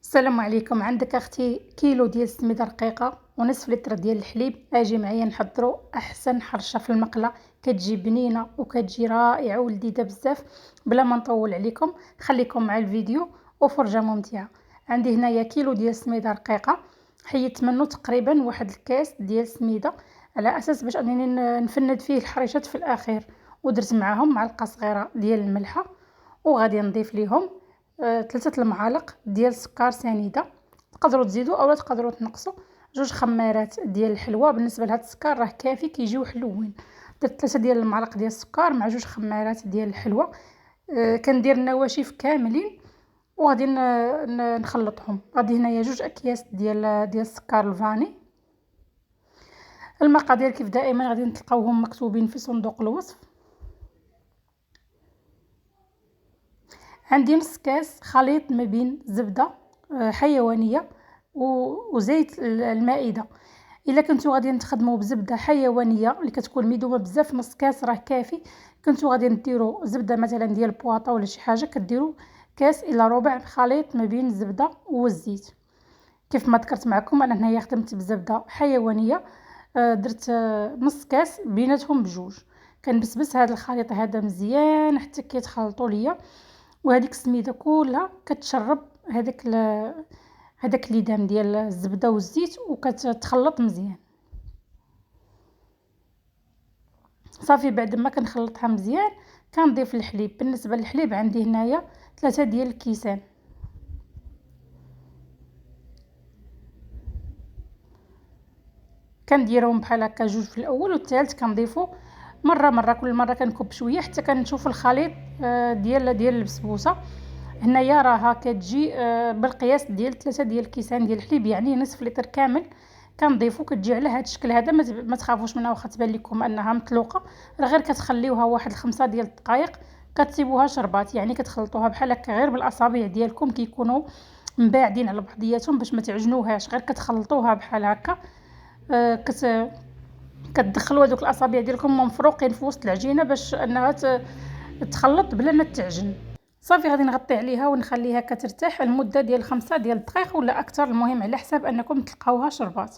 السلام عليكم. عندك اختي كيلو ديال السميده رقيقه ونصف لتر ديال الحليب. اجي معايا نحضروا احسن حرشه في المقله، كتجي بنينه وكتجي رائعه ولذيذه بزاف. بلا ما نطول عليكم خليكم مع الفيديو وفرجه ممتعه. عندي هنايا كيلو ديال السميده رقيقه، حيدت منه تقريبا واحد الكاس ديال السميده على اساس باش انني نفند فيه الحريشات في الاخير، ودرت معاهم معلقه صغيره ديال الملحه، وغادي نضيف ليهم 3 المعالق ديال السكر سنيده. تقدروا تزيدوا اولا تقدروا تنقصوا. 2 خمارات ديال الحلوى، بالنسبه لهذا السكر راه كافي كيجيو حلوين. درت 3 ديال المعالق ديال السكر مع 2 خمارات ديال الحلوى. كندير النواشف كاملين وغادي نخلطهم. غادي هنايا 2 اكياس ديال السكر الفاني. المقادير كيف دائما غادي تلقاوهم مكتوبين في صندوق الوصف. عندي نص كاس خليط ما بين زبده حيوانيه وزيت المائده. الا كنتو غادي تخدموا بزبده حيوانيه اللي كتكون ميدومه بزاف، نص كاس راه كافي. كنتو غادي ديروا زبده مثلا ديال بواطه ولا شي حاجه، كديروا كاس الى ربع خليط ما بين الزبده والزيت. كيف ما ذكرت معكم انا هنايا خدمت بزبده حيوانيه، درت نص كاس بيناتهم بجوج. كنبسبس هذا الخليط هذا مزيان حتى كيتخلطوا ليا، وهذيك السميده كلها كتشرب هذاك الليدام ديال الزبده والزيت وكتخلط مزيان. صافي بعد ما كنخلطها مزيان كنضيف الحليب. بالنسبه للحليب عندي هنايا 3 ديال الكيسان. كنديرهم بحال هكا جوج في الاول، والثالث كنضيفو مره كل مره كنكب شويه حتى كنشوف الخليط ديال البسبوسه. هنايا راها كتجي بالقياس ديال 3 ديال الكيسان ديال الحليب، يعني نصف لتر كامل كنضيفو. كتجي على هذا الشكل هذا، ما تخافوش منها واخا تبان لكم انها مطلوقه، راه غير كتخليوها واحد 5 ديال الدقائق كتسيبوها شربات، يعني كتخلطوها بحال هكا غير بالاصابع ديالكم كيكونوا مباعدين على بعضياتهم باش ما تعجنوهاش. غير كتخلطوها بحال هكا، كتدخلوا هذوك الاصابع ديالكم مفروقين في وسط العجينه باش انها تخلط بلا ما تعجن. صافي غادي نغطي عليها ونخليها كترتاح المده ديال 5 ديال الدقائق ولا اكثر، المهم على حساب انكم تلقاوها شربات.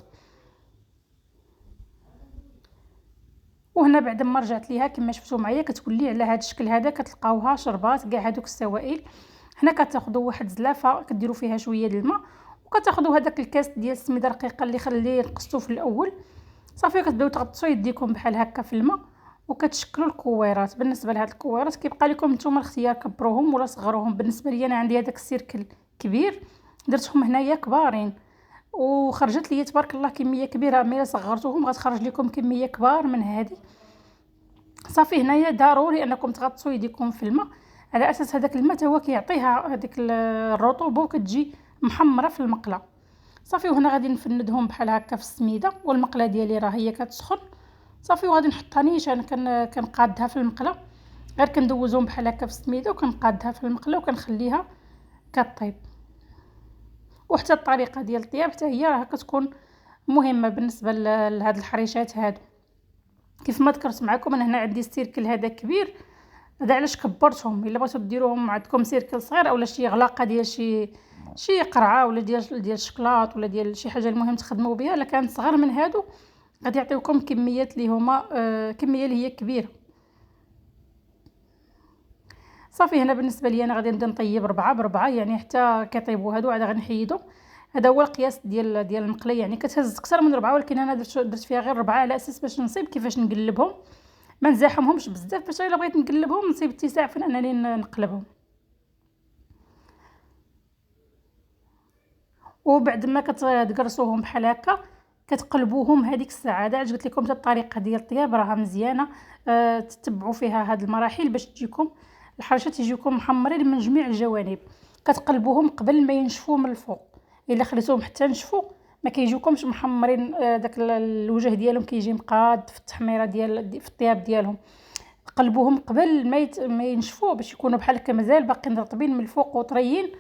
وهنا بعد ما رجعت ليها كما شفتوا معايا كتولي على هذا الشكل هذا، كتلقاوها شربات كاع هذوك السوائل. هنا كتاخذوا واحد زلافه كديروا فيها شويه د الماء، وكتاخذوا هذاك الكاس ديال السميده الرقيقه اللي نقصتو في الاول. صافي كتبداو تغطسوا يديكم بحال هكا في الماء وكتشكلوا الكويرات. بالنسبه لهاد الكويرات كيبقى لكم نتوما الاختيار، كبروهم ولا صغروهم. بالنسبه لي انا عندي هذاك السيركل كبير، درتهم هنايا كبارين وخرجت لي تبارك الله كميه كبيره. ملي صغرتوهم غتخرج لكم كميه كبار من هذه. صافي هنايا ضروري انكم تغطسوا يديكم في الماء على اساس هذاك الماء هو كيعطيها هذيك الرطوبه وكتجي محمره في المقله. صافي وهنا غادي نفندهم بحال هكا في السميده، والمقله ديالي راه هي كتسخن. صافي وغادي نحطها نيشان كنقادها في المقله، غير كندوزهم بحال هكا في السميده وكنقادها في المقله وكنخليها كطيب. وحتى الطريقه ديال الطياب حتى هي راه كتكون مهمه بالنسبه لهاد الحريشات هادو. كيف ما ذكرت معكم انا هنا عندي السيركل هذا كبير، هذا علاش كبرتهم. الا بغيتو ديروهم عندكم سيركل صغير اولا شي غلاقه ديال شي قرعه ولا ديال الشكلاط ولا ديال شي حاجه المهم تخدموا بها، الا كانت صغر من هادو غادي يعطيوكم كميات اللي هما كميه اللي هي كبيره. صافي هنا بالنسبه لي انا غادي نبدا نطيب 4 ب4 يعني حتى كيطيبوا هادو عاد غادي نحيدهم. هذا هو القياس ديال المقليه، يعني كتهز اكثر من 4، ولكن انا درت فيها غير 4 على اساس باش نصيب كيفاش نقلبهم، ما نزاحمهمش بزاف باش الا بغيت نقلبهم نصيب اتساع فين انني نقلبهم. وبعد ما كتقرصوهم بحال هكا كتقلبوهم هذيك الساعه. هذا علاش قلت لكم حتى الطريقه ديال الطياب راها مزيانه، تتبعوا فيها هاد المراحل باش تجيكم الحرشات يجيكم محمرين من جميع الجوانب. كتقلبوهم قبل ما ينشفوا من الفوق، الا خليتوهم حتى نشفوا ما كيجيوكمش محمرين. داك الوجه ديالهم كيجي مقاد في التحميره ديال في الطياب ديالهم. قلبوهم قبل ما ينشفوا باش يكونوا بحال هكا مازال باقيين رطبين من الفوق وطريين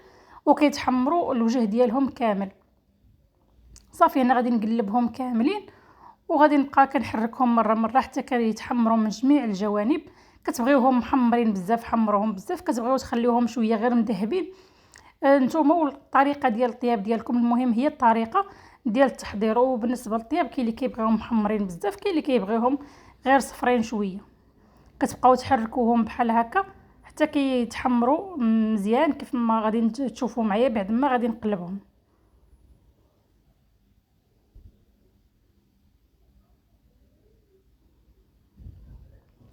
وكيتحمروا الوجه ديالهم كامل. صافي هنا غادي نقلبهم كاملين وغادي نبقى كنحركهم مره حتى كيتحمروا من جميع الجوانب. كتبغيوهم محمرين بزاف حمروهم بزاف، كتبغيو تخليوهم شويه غير مذهبين نتوما والطريقه ديال الطياب ديالكم، المهم هي الطريقه ديال التحضير. وبالنسبه للطياب كاين اللي كيبغيهم محمرين بزاف، كاين اللي كيبغيهم غير صفرين شويه. كتبقاو تحركوهم بحال هكا حتى كيتحمروا مزيان كيف ما غادي تشوفوا معايا بعد ما غادي نقلبهم.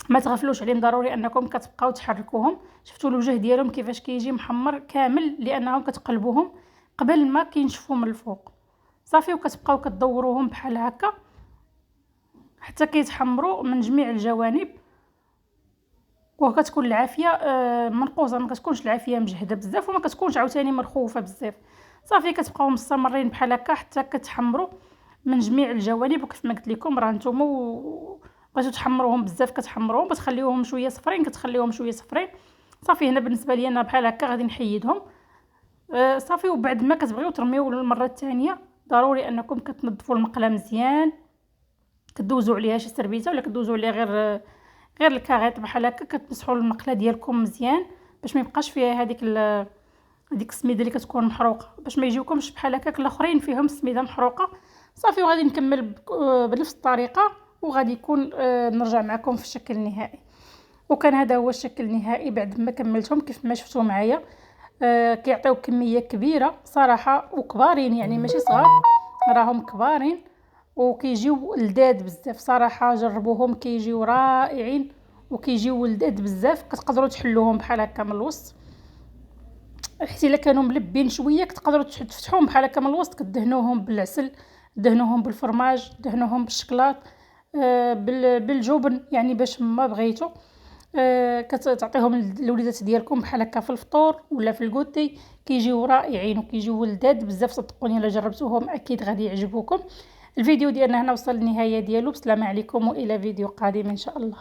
ما تغفلوش عليهم، ضروري انكم كتبقاو تحركوهم. شفتوا الوجه ديالهم كيفاش كيجي محمر كامل، لانهم كتقلبوهم قبل ما كينشفوا من الفوق. صافي، وكتبقاو كتدوروهم بحال هكا حتى كيتحمروا من جميع الجوانب. وكتكون العافيه منقوصه، ما كتكونش العافيه مجهده بزاف وما كتكونش عاوتاني مرخوفه بزاف. صافي، كتبقاو مستمرين بحال هكا حتى كتحمروا من جميع الجوانب. وكيف ما قلت لكم راه نتوما بغيتو تحمروهم بزاف كتحمروهم، بتخليوهم شويه صفرين كتخليوهم شويه صفرين. صافي، هنا بالنسبه لي انا بحال هكا غادي نحيدهم. صافي، وبعد ما كتبغيو ترميو للمره الثانيه ضروري انكم كتنظفوا المقله مزيان، كدوزوا عليها شي سربيته ولا كدوزوا عليها غير الكاغيط بحال هكا، كتمسحوا المقله ديالكم مزيان باش ما يبقاش فيها هذيك السميده اللي كتكون محروقه، باش ما يجيوكمش بحال هكاك الاخرين فيهم السميده محروقه. صافي، وغادي نكمل بنفس الطريقه وغادي يكون نرجع معكم في الشكل النهائي. وكان هذا هو الشكل النهائي بعد ما كملتهم كيف ما شفتوا معايا. كيعطيو كميه كبيره صراحه وكبارين، يعني ماشي صغار، راهم كبارين وكيجيو لذاذ بزاف صراحه. جربوهم كيجيو رائعين وكيجيو لذاذ بزاف. كتقدروا تحلوهم بحال هكا من الوسط، حتى الا كانوا ملبين شويه كتقدروا تفتحوهم بحال هكا من الوسط، كدهنوهم بالعسل، دهنوهم بالفرماج، دهنوهم بالشكلاط، بالجبن، يعني باش ما بغيتو. كتعطيهم للوليدات ديالكم بحال هكا في الفطور ولا في الكوتي، كيجيو رائعين وكيجيو لذاذ بزاف. صدقوني الا جربتوهم اكيد غادي يعجبوكم. الفيديو ديالنا هنا وصل للنهايه ديالو. بسلامه عليكم والى فيديو قادم ان شاء الله.